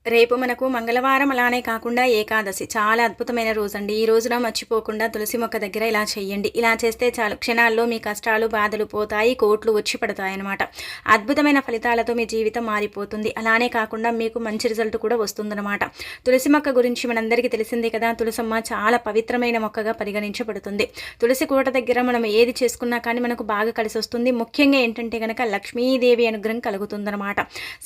రేపు మనకు మంగళవారం అలానే కాకుండా ఏకాదశి చాలా అద్భుతమైన రోజండి. ఈ రోజున మర్చిపోకుండా తులసి మొక్క దగ్గర ఇలా చేయండి. ఇలా చేస్తే చాలు క్షణాల్లో మీ కష్టాలు బాధలు పోతాయి, కోట్లు వచ్చి పడతాయన్నమాట. అద్భుతమైన ఫలితాలతో మీ జీవితం మారిపోతుంది. అలానే కాకుండా మీకు మంచి రిజల్ట్ కూడా వస్తుందన్నమాట. తులసి మొక్క గురించి మనందరికీ తెలిసిందే కదా. తులసమ్మ చాలా పవిత్రమైన మొక్కగా పరిగణించబడుతుంది. తులసి కోట దగ్గర మనం ఏది చేసుకున్నా కానీ మనకు బాగా కలిసి వస్తుంది. ముఖ్యంగా ఏంటంటే కనుక లక్ష్మీదేవి అనుగ్రహం కలుగుతుందన్నమాట.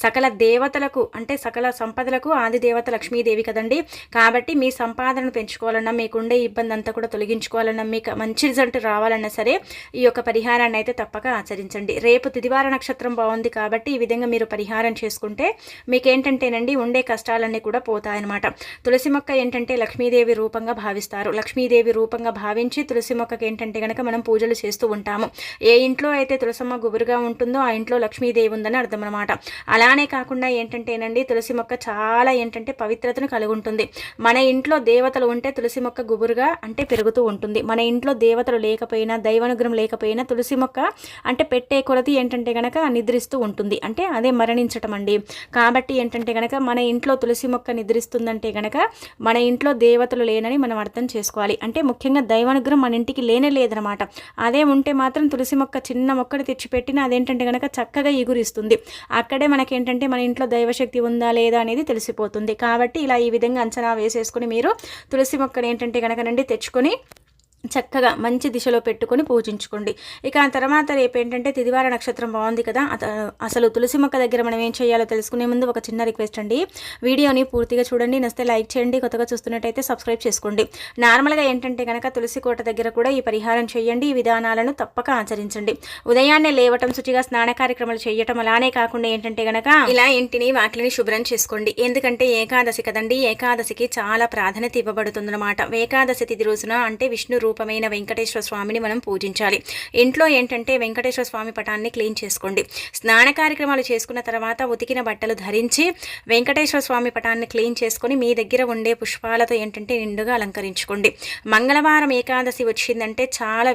సకల దేవతలకు అంటే సకల సంపదలకు ఆది దేవత లక్ష్మీదేవి కదండి. కాబట్టి మీ సంపాదనను పెంచుకోవాలన్నా, మీకుండే ఇబ్బంది అంతా కూడా తొలగించుకోవాలన్నా, మీకు మంచి రిజల్ట్ రావాలన్నా సరే ఈ యొక్క పరిహారాన్ని అయితే తప్పక ఆచరించండి. రేపు తిదివార నక్షత్రం బాగుంది కాబట్టి ఈ విధంగా మీరు పరిహారం చేసుకుంటే మీకేంటంటేనండి ఉండే కష్టాలన్నీ కూడా పోతాయన్నమాట. తులసి మొక్క ఏంటంటే లక్ష్మీదేవి రూపంగా భావిస్తారు. లక్ష్మీదేవి రూపంగా భావించి తులసి మొక్కకి ఏంటంటే కనుక మనం పూజలు చేస్తూ ఉంటాము. ఏ ఇంట్లో అయితే తులసమ్మ గుబురుగా ఉంటుందో ఆ ఇంట్లో లక్ష్మీదేవి ఉందని అర్థం అనమాట. అలానే కాకుండా ఏంటంటేనండి తులసి మొక్క చాలా ఏంటంటే పవిత్రతను కలిగి ఉంటుంది. మన ఇంట్లో దేవతలు ఉంటే తులసి మొక్క గుబురుగా అంటే పెరుగుతూ ఉంటుంది. మన ఇంట్లో దేవతలు లేకపోయినా, దైవానుగ్రహం లేకపోయినా తులసి మొక్క అంటే పెట్టే కొలది ఏంటంటే గనక నిద్రిస్తూ ఉంటుంది. అంటే అదే మరణించటం అండి. కాబట్టి ఏంటంటే గనక మన ఇంట్లో తులసి మొక్క నిద్రిస్తుందంటే గనక మన ఇంట్లో దేవతలు లేనని మనం అర్థం చేసుకోవాలి. అంటే ముఖ్యంగా దైవానుగ్రహం మన ఇంటికి లేనే లేదనమాట. అదే ఉంటే మాత్రం తులసి మొక్క చిన్న మొక్కని తెచ్చిపెట్టినా అదేంటంటే గనక చక్కగా ఎగురిస్తుంది. అక్కడే మనకేంటంటే మన ఇంట్లో దైవశక్తి ఉందా లేదా అనేది తెలిసిపోతుంది. కాబట్టి ఇలా ఈ విధంగా అంచనా వేసేసుకుని మీరు తులసి మొక్కను ఏంటంటే కనుకనండి తెచ్చుకొని చక్కగా మంచి దిశలో పెట్టుకొని పూజించుకోండి. ఇక ఆ తర్వాత రేపు ఏంటంటే తిదివార నక్షత్రం బాగుంది కదా. అసలు తులసి మొక్క దగ్గర మనం ఏం చేయాలో తెలుసుకునే ముందు ఒక చిన్న రిక్వెస్ట్ అండి. వీడియోని పూర్తిగా చూడండి, నచ్చితే లైక్ చేయండి, కొత్తగా చూస్తున్నట్టయితే సబ్స్క్రైబ్ చేసుకోండి. నార్మల్గా ఏంటంటే కనుక తులసి కోట దగ్గర కూడా ఈ పరిహారం చేయండి. ఈ విధానాలను తప్పక ఆచరించండి. ఉదయాన్నే లేవటం, శుచిగా స్నాన కార్యక్రమాలు చేయటం, అలానే కాకుండా ఏంటంటే కనుక ఇలా ఇంటిని వాకిలిని శుభ్రం చేసుకోండి. ఎందుకంటే ఏకాదశి కదండి. ఏకాదశికి చాలా ప్రాధాన్యత ఇవ్వబడుతుందన్నమాట. ఏకాదశి తిథి రోజున అంటే విష్ణు రూపమైన వెంకటేశ్వర స్వామిని మనం పూజించాలి. ఇంట్లో ఏంటంటే వెంకటేశ్వర స్వామి పటాన్ని క్లీన్ చేసుకోండి. స్నాన కార్యక్రమాలు చేసుకున్న తర్వాత ఉతికిన బట్టలు ధరించి వెంకటేశ్వర స్వామి పటాన్ని క్లీన్ చేసుకొని మీ దగ్గర ఉండే పుష్పాలతో ఏంటంటే నిండుగా అలంకరించుకోండి. మంగళవారం ఏకాదశి వచ్చిందంటే చాలా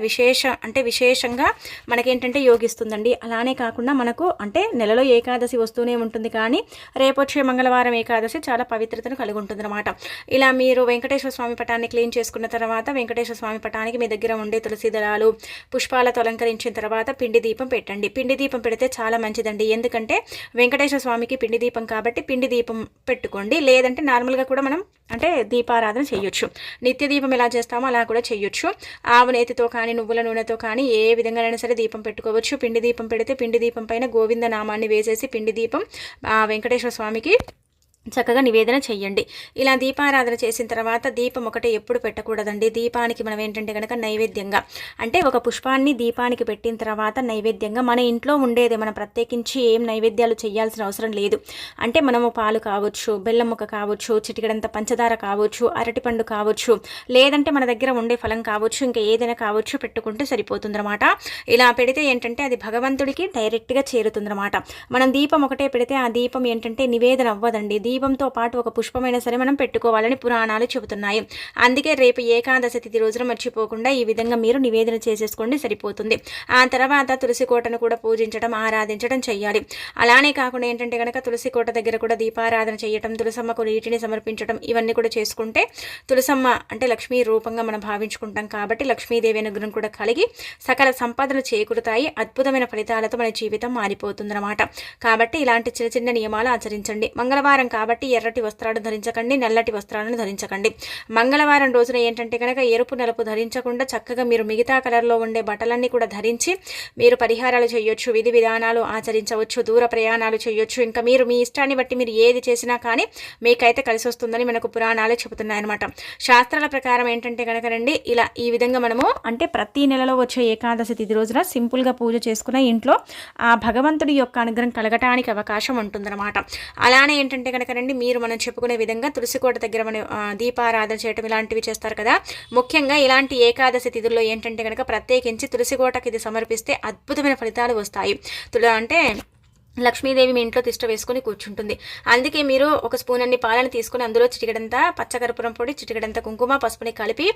విశేషంగా మనకేంటంటే యోగిస్తుందండి. అలానే కాకుండా మనకు అంటే నెలలో ఏకాదశి వస్తూనే ఉంటుంది, కానీ రేపొచ్చే మంగళవారం ఏకాదశి చాలా పవిత్రతను కలిగి ఉంటుంది అనమాట. ఇలా మీరు వెంకటేశ్వర స్వామి పటాన్ని క్లీన్ చేసుకున్న తర్వాత వెంకటేశ్వర స్వామి పటానికి మీ దగ్గర ఉండే తులసి దళాలు పుష్పాలతో అలంకరించిన తర్వాత పిండి దీపం పెట్టండి. పిండి దీపం పెడితే చాలా మంచిదండి. ఎందుకంటే వెంకటేశ్వర స్వామికి పిండి దీపం కాబట్టి పిండి దీపం పెట్టుకోండి. లేదంటే నార్మల్గా కూడా మనం అంటే దీపారాధన చేయొచ్చు. నిత్య దీపం ఎలా చేస్తామో అలా కూడా చేయొచ్చు. ఆవు నేతితో కానీ నువ్వుల నూనెతో కానీ ఏ విధంగానైనా సరే దీపం పెట్టుకోవచ్చు. పిండి దీపం పెడితే పిండి దీపం పైన గోవింద నామాన్ని వేసేసి పిండి దీపం వెంకటేశ్వర స్వామికి చక్కగా నివేదన చెయ్యండి. ఇలా దీపారాధన చేసిన తర్వాత దీపం ఒకటే ఎప్పుడు పెట్టకూడదండి. దీపానికి మనం ఏంటంటే కనుక నైవేద్యంగా అంటే ఒక పుష్పాన్ని దీపానికి పెట్టిన తర్వాత నైవేద్యంగా మన ఇంట్లో ఉండేది, మనం ప్రత్యేకించి ఏం నైవేద్యాలు చేయాల్సిన అవసరం లేదు. అంటే మనము పాలు కావచ్చు, బెల్లం ముక్క కావచ్చు, చిటికెడంత పంచదార కావచ్చు, అరటిపండు కావచ్చు, లేదంటే మన దగ్గర ఉండే ఫలం కావచ్చు, ఇంకా ఏదైనా కావచ్చు పెట్టుకుంటే సరిపోతుందన్నమాట. ఇలా పెడితే ఏంటంటే అది భగవంతుడికి డైరెక్ట్గా చేరుతుందన్నమాట. మనం దీపం ఒకటే పెడితే ఆ దీపం ఏంటంటే నివేదన అవ్వదండి. దీపంతో పాటు ఒక పుష్పమైనా సరే మనం పెట్టుకోవాలని పురాణాలు చెబుతున్నాయి. అందుకే రేపు ఏకాదశి తిథి రోజున మర్చిపోకుండా ఈ విధంగా మీరు నివేదన చేసేసుకోండి, సరిపోతుంది. ఆ తర్వాత తులసి కోటను కూడా పూజించడం, ఆరాధించడం చెయ్యాలి. అలానే కాకుండా ఏంటంటే కనుక తులసి కోట దగ్గర కూడా దీపారాధన చేయటం, తులసమ్మకు నీటిని సమర్పించడం, ఇవన్నీ కూడా చేసుకుంటే తులసమ్మ అంటే లక్ష్మీ రూపంగా మనం భావించుకుంటాం కాబట్టి లక్ష్మీదేవి అనుగ్రహం కూడా కలిగి సకల సంపదలు చేకూరుతాయి. అద్భుతమైన ఫలితాలతో మన జీవితం మారిపోతుందన్నమాట. కాబట్టి ఇలాంటి చిన్న చిన్న నియమాలు ఆచరించండి. మంగళవారం కాబట్టి ఎర్రటి వస్త్రాలు ధరించకండి, నల్లటి వస్త్రాలను ధరించకండి. మంగళవారం రోజున ఏంటంటే కనుక ఎరుపు నలుపు ధరించకుండా చక్కగా మీరు మిగతా కలర్లో ఉండే బట్టలన్నీ కూడా ధరించి మీరు పరిహారాలు చేయొచ్చు, విధి విధానాలు ఆచరించవచ్చు, దూర ప్రయాణాలు చేయొచ్చు. ఇంకా మీరు మీ ఇష్టాన్ని బట్టి మీరు ఏది చేసినా కానీ మీకైతే కలిసి వస్తుందని మనకు పురాణాలు చెబుతున్నాయన్నమాట. శాస్త్రాల ప్రకారం ఏంటంటే కనుకనండి ఇలా ఈ విధంగా మనము అంటే ప్రతి నెలలో వచ్చే ఏకాదశి తిథి రోజున సింపుల్గా పూజ చేసుకున్న ఇంట్లో ఆ భగవంతుడి యొక్క అనుగ్రహం కలగటానికి అవకాశం ఉంటుందన్నమాట. అలానే ఏంటంటే కనుక రండి మీరు మనం చెప్పుకునే విధంగా తులసికోట దగ్గర మనం దీపారాధన చేయడం ఇలాంటివి చేస్తారు కదా. ముఖ్యంగా ఇలాంటి ఏకాదశి తిథుల్లో ఏంటంటే కనుక ప్రత్యేకించి తులసికోటకి ఇది సమర్పిస్తే అద్భుతమైన ఫలితాలు వస్తాయి. అంటే లక్ష్మీదేవి మీ ఇంట్లో తిష్ట వేసుకొని కూర్చుంటుంది. అందుకే మీరు ఒక స్పూన్ అన్ని పాలను తీసుకొని అందులో చిటికెడంతా పచ్చకర్పూరం పొడి, చిటికెడంత కుంకుమ, పసుపుని కలిపి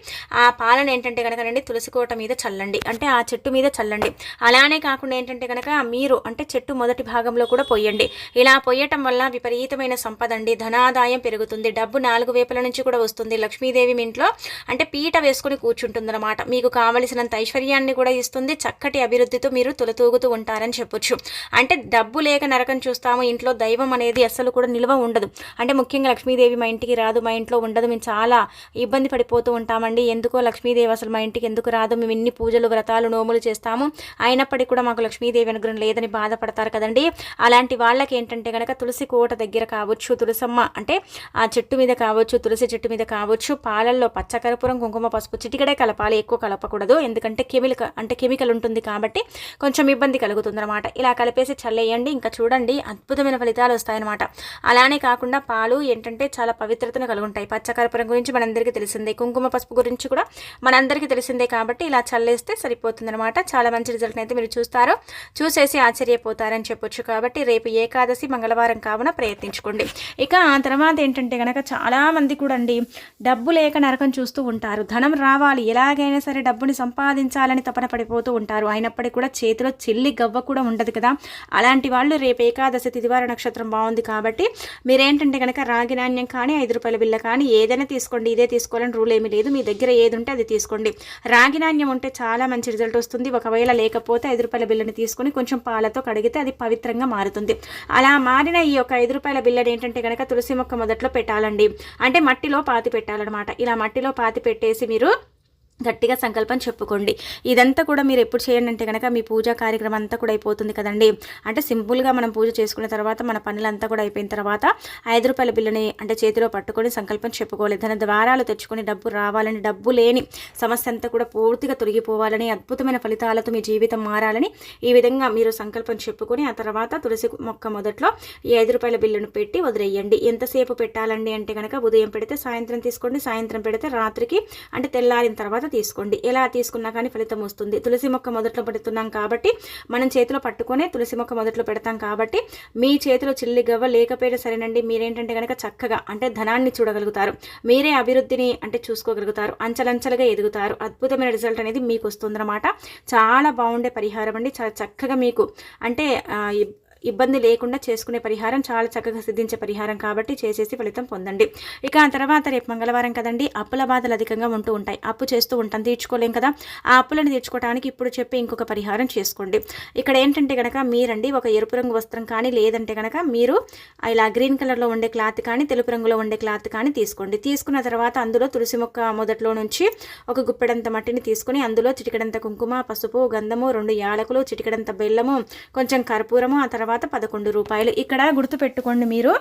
ఆ పాలను ఏంటంటే కనుక తులసి కోట మీద చల్లండి, అంటే ఆ చెట్టు మీద చల్లండి. అలానే కాకుండా ఏంటంటే కనుక మీరు అంటే చెట్టు మొదటి భాగంలో కూడా పొయ్యండి. ఇలా పొయ్యటం వల్ల విపరీతమైన సంపద అండి, ధనాదాయం పెరుగుతుంది, డబ్బు 4 వైపుల నుంచి కూడా వస్తుంది. లక్ష్మీదేవి మీ ఇంట్లో అంటే పీట వేసుకుని కూర్చుంటుందన్నమాట. మీకు కావలసినంత ఐశ్వర్యాన్ని కూడా ఇస్తుంది, చక్కటి అభివృద్ధితో మీరు తొలతూగుతూ ఉంటారని చెప్పొచ్చు. అంటే డబ్బు లేక నరకం చూస్తాము, ఇంట్లో దైవం అనేది అస్సలు కూడా నిల్వ ఉండదు. అంటే ముఖ్యంగా లక్ష్మీదేవి మా ఇంటికి రాదు, మా ఇంట్లో ఉండదు, మేము చాలా ఇబ్బంది పడిపోతూ ఉంటామండి, ఎందుకో లక్ష్మీదేవి అసలు మా ఇంటికి ఎందుకు రాదు, మేము ఇన్ని పూజలు వ్రతాలు నోములు చేస్తాము అయినప్పటికీ కూడా మాకు లక్ష్మీదేవి అనుగ్రహం లేదని బాధపడతారు కదండి. అలాంటి వాళ్ళకి ఏంటంటే కనుక తులసి కోట దగ్గర కావచ్చు, తులసమ్మ అంటే ఆ చెట్టు మీద కావచ్చు, తులసి చెట్టు మీద కావచ్చు, పాలల్లో పచ్చకర్పూరం, కుంకుమ, పసుపు చిటికడే కలపాలి, ఎక్కువ కలపకూడదు, ఎందుకంటే కెమికల్ ఉంటుంది కాబట్టి కొంచెం ఇబ్బంది కలుగుతుందన్నమాట. ఇలా కలిపేసి చల్లేయండి. ఇంకా చూడండి అద్భుతమైన ఫలితాలు వస్తాయన్నమాట. అలానే కాకుండా పాలు ఏంటంటే చాలా పవిత్రతను కలుగుంటాయి. పచ్చకర్పూరం గురించి మనందరికీ తెలిసిందే, కుంకుమ పసుపు గురించి కూడా మనందరికీ తెలిసిందే కాబట్టి ఇలా చల్లేస్తే సరిపోతుందన్నమాట. చాలా మంచి రిజల్ట్ అయితే మీరు చూసేసి ఆశ్చర్యపోతారని చెప్పొచ్చు. కాబట్టి రేపు ఏకాదశి మంగళవారం కావున ప్రయత్నించుకోండి. ఇక ఆ తర్వాత ఏంటంటే కనుక చాలామంది కూడా అండి డబ్బు లేక నరకం చూస్తూ ఉంటారు, ధనం రావాలి ఎలాగైనా సరే డబ్బుని సంపాదించాలని తపన పడిపోతూ ఉంటారు, అయినప్పటికీ కూడా చేతిలో చిల్లి గవ్వ కూడా ఉండదు కదా. అలాంటి వాళ్ళు రేపు ఏకాదశి తిదివార నక్షత్రం బాగుంది కాబట్టి మీరేంటంటే కనుక రాగి నాణ్యం కానీ 5 రూపాయల బిల్ల కానీ ఏదైనా తీసుకోండి, ఇదే తీసుకోవాలని రూల్ ఏమీ లేదు, మీ దగ్గర ఏది ఉంటే అది తీసుకోండి. రాగి నాణ్యం ఉంటే చాలా మంచి రిజల్ట్ వస్తుంది. ఒకవేళ లేకపోతే 5 రూపాయల బిల్లని తీసుకొని కొంచెం పాలతో కడిగితే అది పవిత్రంగా మారుతుంది. అలా మారిన ఈ యొక్క 5 రూపాయల బిల్లని ఏంటంటే కనుక తులసి మొక్క మొదట్లో పెట్టాలండి, అంటే మట్టిలో పాతి పెట్టాలన్నమాట. ఇలా మట్టిలో పాతి పెట్టేసి మీరు గట్టిగా సంకల్పం చెప్పుకోండి. ఇదంతా కూడా మీరు ఎప్పుడు చేయండి అంటే కనుక మీ పూజా కార్యక్రమం అంతా కూడా అయిపోతుంది కదండి. అంటే సింపుల్గా మనం పూజ చేసుకున్న తర్వాత మన పనులంతా కూడా అయిపోయిన తర్వాత 5 రూపాయల బిల్లుని అంటే చేతిలో పట్టుకొని సంకల్పం చెప్పుకోవాలి. ధన ద్వారాలు తెచ్చుకొని డబ్బు రావాలని, డబ్బు లేని సమస్య అంతా కూడా పూర్తిగా తొలగిపోవాలని, అద్భుతమైన ఫలితాలతో మీ జీవితం మారాలని ఈ విధంగా మీరు సంకల్పం చెప్పుకొని ఆ తర్వాత తులసి మొక్క మొదట్లో ఈ 5 రూపాయల బిల్లును పెట్టి వదిలేయండి. ఎంతసేపు పెట్టాలండి అంటే కనుక ఉదయం పెడితే సాయంత్రం తీసుకోండి, సాయంత్రం పెడితే రాత్రికి అంటే తెల్లారిన తర్వాత తీసుకోండి. ఎలా తీసుకున్నా కానీ ఫలితం వస్తుంది. తులసి మొక్క మొదట్లో పెడుతున్నాం కాబట్టి మనం చేతిలో పట్టుకునే తులసి మొక్క మొదట్లో పెడతాం కాబట్టి మీ చేతిలో చిల్లి గవ్వ లేకపోయినా సరేనండి, మీరేంటంటే కనుక చక్కగా అంటే ధనాన్ని చూడగలుగుతారు, మీరే అభివృద్ధిని అంటే చూసుకోగలుగుతారు, అంచలంచలుగా ఎదుగుతారు. అద్భుతమైన రిజల్ట్ అనేది మీకు వస్తుందన్నమాట. చాలా బాగుండే పరిహారం అండి, చాలా చక్కగా మీకు అంటే ఇబ్బంది లేకుండా చేసుకునే పరిహారం, చాలా చక్కగా సిద్ధించే పరిహారం కాబట్టి చేసేసి ఫలితం పొందండి. ఇక ఆ తర్వాత రేపు మంగళవారం కదండి, అప్పుల బాధలు అధికంగా ఉంటూ ఉంటాయి, అప్పు చేస్తూ ఉంటాం, తీర్చుకోలేం కదా. ఆ అప్పులను తీర్చుకోవడానికి ఇప్పుడు చెప్పి ఇంకొక పరిహారం చేసుకోండి. ఇక్కడ ఏంటంటే కనుక మీరండి ఒక ఎరుపు రంగు వస్త్రం కానీ లేదంటే కనుక మీరు ఇలా గ్రీన్ కలర్లో ఉండే క్లాత్ కానీ తెలుపు రంగులో ఉండే క్లాత్ కానీ తీసుకోండి. తీసుకున్న తర్వాత అందులో తులసి మొక్క మొదట్లో నుంచి ఒక గుప్పెడంత మట్టిని తీసుకుని అందులో చిటికెడంత కుంకుమ, పసుపు, గంధము, 2 యాలకులు, చిటికెడంత బెల్లము, కొంచెం కర్పూరము, ఆ తర్వాత 11 రూపాయలు. ఇక్కడ గుర్తుపెట్టుకోండి, మీరు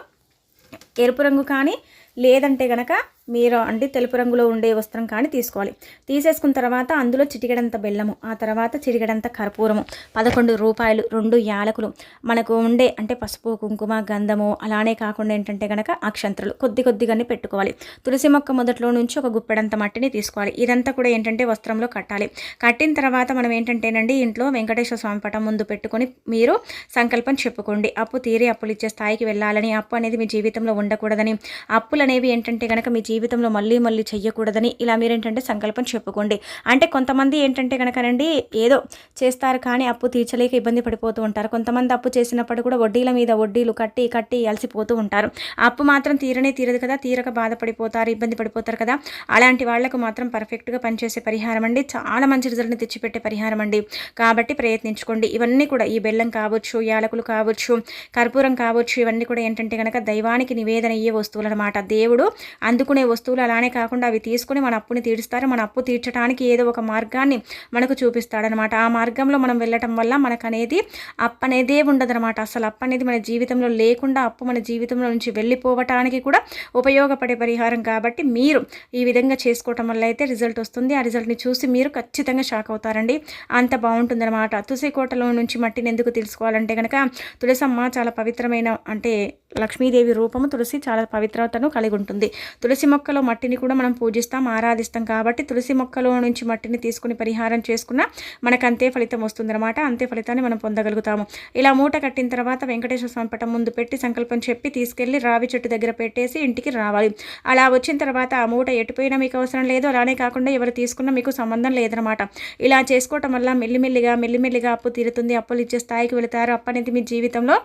ఎరుపు రంగు కానీ లేదంటే గనక మీరు అంటే తెలుపు రంగులో ఉండే వస్త్రం కానీ తీసుకోవాలి. తీసేసుకున్న తర్వాత అందులో చిటికెడంత బెల్లము, ఆ తర్వాత చిటికెడంత కర్పూరము, 11 రూపాయలు, 2 యాలకులు, మనకు ఉండే అంటే పసుపు, కుంకుమ, గంధము, అలానే కాకుండా ఏంటంటే కనుక అక్షంతలు కొద్దిగానే పెట్టుకోవాలి. తులసి మొక్క మొదట్లో నుంచి ఒక గుప్పెడంత మట్టిని తీసుకోవాలి. ఇదంతా కూడా ఏంటంటే వస్త్రంలో కట్టాలి. కట్టిన తర్వాత మనం ఏంటంటేనండి ఇంట్లో వెంకటేశ్వర స్వామి పటం ముందు పెట్టుకొని మీరు సంకల్పం చెప్పుకోండి. అప్పు తీరి అప్పులు ఇచ్చే స్థాయికి వెళ్ళాలని, అప్పు అనేది మీ జీవితంలో ఉండకూడదని, అప్పులు అనేవి ఏంటంటే కనుక మీ జీవితంలో మళ్ళీ చెయ్యకూడదని ఇలా మీరేంటంటే సంకల్పం చెప్పుకోండి. అంటే కొంతమంది ఏంటంటే కనుకనండి ఏదో చేస్తారు కానీ అప్పు తీర్చలేక ఇబ్బంది పడిపోతూ ఉంటారు. కొంతమంది అప్పు చేసినప్పుడు కూడా వడ్డీల మీద వడ్డీలు కట్టి అలసిపోతూ ఉంటారు. అప్పు మాత్రం తీరదు కదా, తీరక బాధపడిపోతారు, ఇబ్బంది పడిపోతారు కదా. అలాంటి వాళ్లకు మాత్రం పర్ఫెక్ట్గా పనిచేసే పరిహారం అండి, చాలా మంచి రిజల్ట్ని తెచ్చిపెట్టే పరిహారం అండి. కాబట్టి ప్రయత్నించుకోండి. ఇవన్నీ కూడా ఈ బెల్లం కావచ్చు, యాలకులు కావచ్చు, కర్పూరం కావచ్చు, ఇవన్నీ కూడా ఏంటంటే కనుక దైవానికి నివేదన అయ్యే వస్తువులు అనమాట. దేవుడు అందుకునే వస్తువులు. అలానే కాకుండా అవి తీసుకుని మన అప్పుని తీరుస్తారు. మన అప్పు తీర్చడానికి ఏదో ఒక మార్గాన్ని మనకు చూపిస్తాడనమాట. ఆ మార్గంలో మనం వెళ్ళటం వల్ల మనకు అనేది అప్పు అనేదే ఉండదనమాట. అసలు అప్పు అనేది మన జీవితంలో లేకుండా అప్పు మన జీవితంలో నుంచి వెళ్ళిపోవటానికి కూడా ఉపయోగపడే పరిహారం కాబట్టి మీరు ఈ విధంగా చేసుకోవటం వల్ల అయితే రిజల్ట్ వస్తుంది. ఆ రిజల్ట్ని చూసి మీరు ఖచ్చితంగా షాక్ అవుతారండి. అంత బాగుంటుందన్నమాట. తులసి కోటలో నుంచి మట్టిని ఎందుకు తెలుసుకోవాలంటే కనుక తులసమ్మ చాలా పవిత్రమైన అంటే లక్ష్మీదేవి రూపము. తులసి చాలా పవిత్రతను కలిగి కలిగి ఉంటుంది. తులసి మొక్కలో మట్టిని కూడా మనం పూజిస్తాం, ఆరాధిస్తాం కాబట్టి తులసి మొక్కలో నుంచి మట్టిని తీసుకుని పరిహారం చేసుకున్నా మనకు అంతే ఫలితం వస్తుందన్నమాట. అంతే ఫలితాన్ని మనం పొందగలుగుతాము. ఇలా మూట కట్టిన తర్వాత వెంకటేశ్వర స్వామి పటం ముందు పెట్టి సంకల్పం చెప్పి తీసుకెళ్లి రావి చెట్టు దగ్గర పెట్టేసి ఇంటికి రావాలి. అలా వచ్చిన తర్వాత ఆ మూట ఎటుపోయినా మీకు అవసరం లేదు, అలానే కాకుండా ఎవరు తీసుకున్నా మీకు సంబంధం లేదనమాట. ఇలా చేసుకోవటం వల్ల మెల్లిమెల్లిగా అప్పు తీరుతుంది, అప్పులు ఇచ్చే స్థాయికి వెళతారు. అప్పనేది మీ జీవితంలో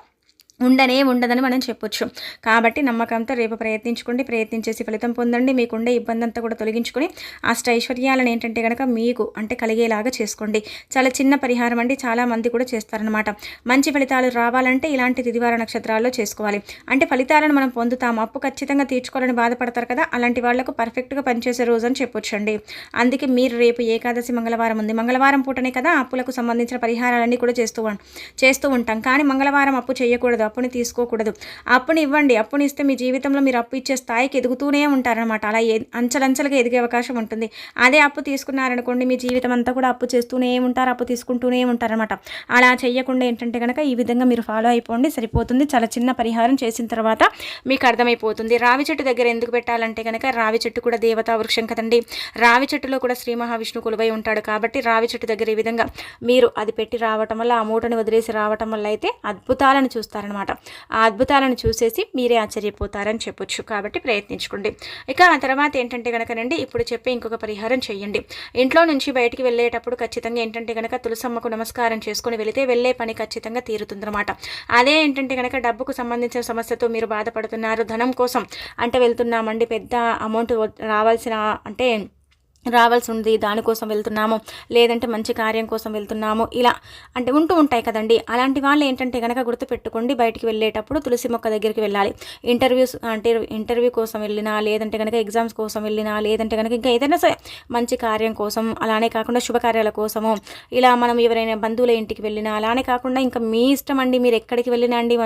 ఉండదని మనం చెప్పొచ్చు. కాబట్టి నమ్మకంతో రేపు ప్రయత్నించేసి ఫలితం పొందండి. మీకుండే ఇబ్బంది అంతా కూడా తొలగించుకొని ఐశ్వర్యాలను ఏంటంటే కనుక మీకు అంటే కలిగేలాగా చేసుకోండి. చాలా చిన్న పరిహారం అండి, చాలా మంది కూడా చేస్తారనమాట. మంచి ఫలితాలు రావాలంటే ఇలాంటి తిదివార నక్షత్రాల్లో చేసుకోవాలి. అంటే ఫలితాలను మనం పొందుతాము, అప్పు ఖచ్చితంగా తీర్చుకోవాలని బాధపడతారు కదా, అలాంటి వాళ్లకు పర్ఫెక్ట్గా పనిచేసే రోజు అని చెప్పొచ్చండి. అందుకే మీరు రేపు ఏకాదశి మంగళవారం ఉంది, మంగళవారం పూటనే కదా అప్పులకు సంబంధించిన పరిహారాలన్నీ కూడా చేస్తూ ఉంటాం. కానీ మంగళవారం అప్పు చేయకూడదు, అప్పుని తీసుకోకూడదు. అప్పుని ఇవ్వండి, అప్పుని ఇస్తే మీ జీవితంలో మీరు అప్పు ఇచ్చే స్థాయికి ఎదుగుతూనే ఉంటారనమాట. అలా అంచెలంచెలుగా ఎదిగే అవకాశం ఉంటుంది. అదే అప్పు తీసుకున్నారనుకోండి మీ జీవితం అంతా కూడా అప్పు చేస్తూనే ఉంటారు, అప్పు తీసుకుంటూనే ఉంటారనమాట. అలా చేయకుండా ఏంటంటే కనుక ఈ విధంగా మీరు ఫాలో అయిపోండి, సరిపోతుంది. చాలా చిన్న పరిహారం చేసిన తర్వాత మీకు అర్థమైపోతుంది. రావి చెట్టు దగ్గర ఎందుకు పెట్టాలంటే కనుక రావి చెట్టు కూడా దేవతా వృక్షం కదండి. రావి చెట్టులో కూడా శ్రీ మహావిష్ణువు కొలువై ఉంటాడు కాబట్టి రావి చెట్టు దగ్గర ఈ విధంగా మీరు అది పెట్టి రావటం వల్ల, ఆ మూటని వదిలేసి రావటం వల్ల అయితే అద్భుతాలను చూస్తారనమాట. ఆ అద్భుతాలను చూసేసి మీరే ఆశ్చర్యపోతారని చెప్పొచ్చు. కాబట్టి ప్రయత్నించుకోండి. ఇక ఆ తర్వాత ఏంటంటే కనుక రండి, ఇప్పుడు చెప్పే ఇంకొక పరిహారం చేయండి. ఇంట్లో నుంచి బయటికి వెళ్ళేటప్పుడు ఖచ్చితంగా ఏంటంటే కనుక తులసమ్మకు నమస్కారం చేసుకుని వెళితే వెళ్ళే పని ఖచ్చితంగా తీరుతుందన్నమాట. అదే ఏంటంటే కనుక డబ్బుకు సంబంధించిన సమస్యతో మీరు బాధపడుతున్నారు, ధనం కోసం అంటే వెళ్తున్నామండి, పెద్ద అమౌంట్ రావాల్సి ఉంది, దానికోసం వెళ్తున్నాము, లేదంటే మంచి కార్యం కోసం వెళ్తున్నాము, ఇలా అంటే ఉంటూ ఉంటాయి కదండి. అలాంటి వాళ్ళు ఏంటంటే కనుక గుర్తుపెట్టుకోండి, బయటికి వెళ్ళేటప్పుడు తులసి మొక్క దగ్గరికి వెళ్ళాలి. ఇంటర్వ్యూ కోసం వెళ్ళినా, లేదంటే కనుక ఎగ్జామ్స్ కోసం వెళ్ళినా, లేదంటే కనుక ఇంకా ఏదైనా సరే మంచి కార్యం కోసం, అలానే కాకుండా శుభకార్యాల కోసము, ఇలా మనం ఎవరైనా బంధువుల ఇంటికి వెళ్ళినా, అలానే కాకుండా ఇంకా మీ ఇష్టం అండి, మీరు ఎక్కడికి వెళ్ళినా అండి,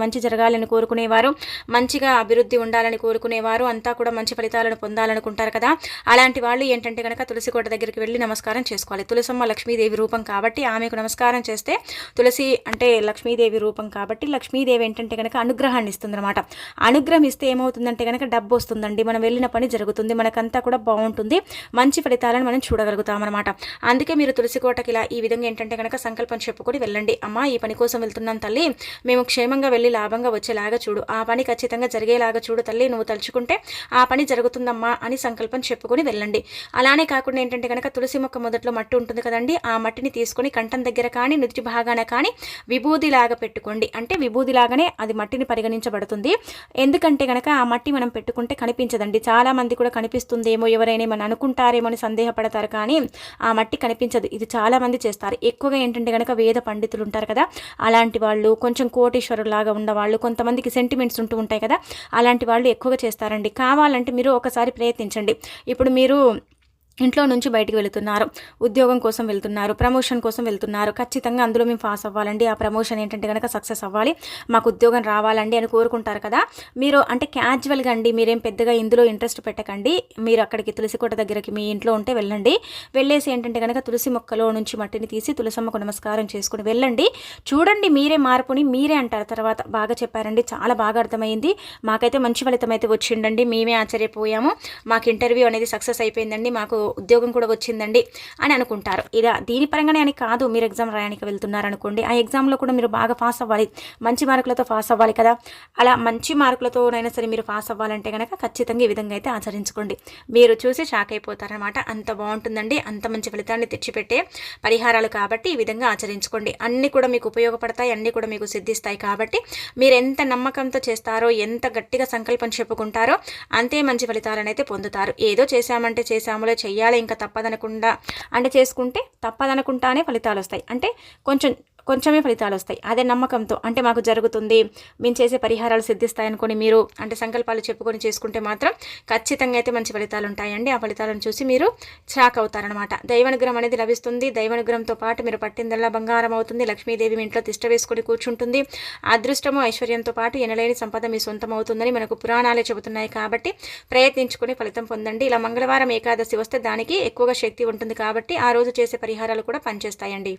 మంచి జరగాలని కోరుకునేవారు, మంచిగా అభివృద్ధి ఉండాలని కోరుకునేవారు, అంతా కూడా మంచి ఫలితాలను పొందాలనుకుంటారు కదా. అలాంటి వాళ్ళు ఏంటంటే కనుక తులసి కోట దగ్గరికి వెళ్ళి నమస్కారం చేసుకోవాలి. తులసమ్మ లక్ష్మీదేవి రూపం కాబట్టి ఆమెకు నమస్కారం చేస్తే, తులసి అంటే లక్ష్మీదేవి రూపం కాబట్టి లక్ష్మీదేవి ఏంటంటే కనుక అనుగ్రహాన్ని ఇస్తుందన్నమాట. అనుగ్రహం ఇస్తే ఏమవుతుందంటే కనుక డబ్బు వస్తుందండి, మనం వెళ్ళిన పని జరుగుతుంది, మనకంతా కూడా బాగుంటుంది, మంచి ఫలితాలను మనం చూడగలుగుతామన్నమాట. అందుకే మీరు తులసి కోటకి ఇలా ఈ విధంగా ఏంటంటే కనుక సంకల్పం చెప్పుకొని వెళ్ళండి. అమ్మ ఈ పని కోసం వెళ్తున్నాం తల్లి, మేము క్షేమంగా వెళ్ళి లాభంగా వచ్చేలాగా చూడు, ఆ పని ఖచ్చితంగా జరిగేలాగా చూడు తల్లి, నువ్వు తలుచుకుంటే ఆ పని జరుగుతుందమ్మా అని సంకల్పం చెప్పుకొని వెళ్ళండి. అలానే కాకుండా ఏంటంటే కనుక తులసి మొక్క మొదట్లో మట్టి ఉంటుంది కదండి, ఆ మట్టిని తీసుకొని కంఠం దగ్గర కానీ నుదుటి భాగాన కానీ విభూదిలాగా పెట్టుకోండి. అంటే విభూదిలాగానే అది మట్టిని పరిగణించబడుతుంది. ఎందుకంటే కనుక ఆ మట్టి మనం పెట్టుకుంటే కనిపించదండి. చాలా మంది కూడా కనిపిస్తుందేమో, ఎవరైనా మనం అనుకుంటారేమో అని సందేహపడతారు, కానీ ఆ మట్టి కనిపించదు. ఇది చాలా మంది చేస్తారు. ఎక్కువగా ఏంటంటే కనుక వేద పండితులు ఉంటారు కదా, అలాంటి వాళ్ళు, కొంచెం కోటీశ్వరులాగా ఉన్నవాళ్ళు, కొంతమందికి సెంటిమెంట్స్ ఉంటూ ఉంటాయి కదా, అలాంటి వాళ్ళు ఎక్కువగా చేస్తారండి. కావాలంటే మీరు ఒకసారి ప్రయత్నించండి. ఇప్పుడు మీరు ఇంట్లో నుంచి బయటికి వెళుతున్నారు, ఉద్యోగం కోసం వెళ్తున్నారు, ప్రమోషన్ కోసం వెళ్తున్నారు, ఖచ్చితంగా అందులో మేము పాస్ అవ్వాలండి, ఆ ప్రమోషన్ ఏంటంటే కనుక సక్సెస్ అవ్వాలి, మాకు ఉద్యోగం రావాలండి అని కోరుకుంటారు కదా. మీరు అంటే క్యాజువల్గా అండి, మీరేం పెద్దగా ఇందులో ఇంట్రెస్ట్ పెట్టకండి. మీరు అక్కడికి తులసికోట దగ్గరికి మీ ఇంట్లో ఉంటే వెళ్ళండి. వెళ్ళేసి ఏంటంటే కనుక తులసి మొక్కలో నుంచి మట్టిని తీసి తులసమ్మకు నమస్కారం చేసుకుని వెళ్ళండి. చూడండి మీరే మార్పుని మీరే అంటారు తర్వాత. బాగా చెప్పారండి, చాలా బాగా అర్థమైంది, మాకైతే మంచి ఫలితం అయితే వచ్చిందండి, మేమే ఆశ్చర్యపోయాము, మాకు ఇంటర్వ్యూ అనేది సక్సెస్ అయిపోయిందండి, మాకు ఉద్యోగం కూడా వచ్చిందండి అని అనుకుంటారు. ఇలా దీని పరంగానే అని కాదు, మీరు ఎగ్జామ్ రాయడానికి వెళ్తున్నారు అనుకోండి, ఆ ఎగ్జామ్లో కూడా మీరు బాగా పాస్ అవ్వాలి, మంచి మార్కులతో పాస్ అవ్వాలి కదా. అలా మంచి మార్కులతోనైనా సరే మీరు పాస్ అవ్వాలంటే కనుక ఖచ్చితంగా ఈ విధంగా అయితే ఆచరించుకోండి. మీరు చూసి షాక్ అయిపోతారనమాట. అంత బాగుంటుందండి, అంత మంచి ఫలితాన్ని తెచ్చిపెట్టే పరిహారాలు కాబట్టి ఈ విధంగా ఆచరించుకోండి. అన్నీ కూడా మీకు ఉపయోగపడతాయి, అన్నీ కూడా మీకు సిద్ధిస్తాయి. కాబట్టి మీరు ఎంత నమ్మకంతో చేస్తారో, ఎంత గట్టిగా సంకల్పం చెప్పుకుంటారో అంతే మంచి ఫలితాలను అయితే పొందుతారు. ఏదో చేశామంటే చేశాములో చెయ్యాలి ఇంకా తప్పదనకుండా అంటే చేసుకుంటే తప్పదనుకుంటానే ఫలితాలు వస్తాయి, అంటే కొంచెమే ఫలితాలు వస్తాయి. అదే నమ్మకంతో అంటే మాకు జరుగుతుంది, మేము చేసే పరిహారాలు సిద్ధిస్తాయనుకొని మీరు అంటే సంకల్పాలు చెప్పుకొని చేసుకుంటే మాత్రం ఖచ్చితంగా అయితే మంచి ఫలితాలు ఉంటాయండి. ఆ ఫలితాలను చూసి మీరు షాక్ అవుతారనమాట. దైవానుగ్రహం అనేది లభిస్తుంది. దైవానుగ్రహంతో పాటు మీరు పట్టిందల్లా బంగారం అవుతుంది. లక్ష్మీదేవి మీ ఇంట్లో తిష్ట వేసుకొని కూర్చుంటుంది. అదృష్టము ఐశ్వర్యంతో పాటు ఎనలేని సంపద మీ సొంతం అవుతుందని మనకు పురాణాలే చెబుతున్నాయి. కాబట్టి ప్రయత్నించుకొని ఫలితం పొందండి. ఇలా మంగళవారం ఏకాదశి వస్తే దానికి ఎక్కువగా శక్తి ఉంటుంది కాబట్టి ఆ రోజు చేసే పరిహారాలు కూడా పనిచేస్తాయండి.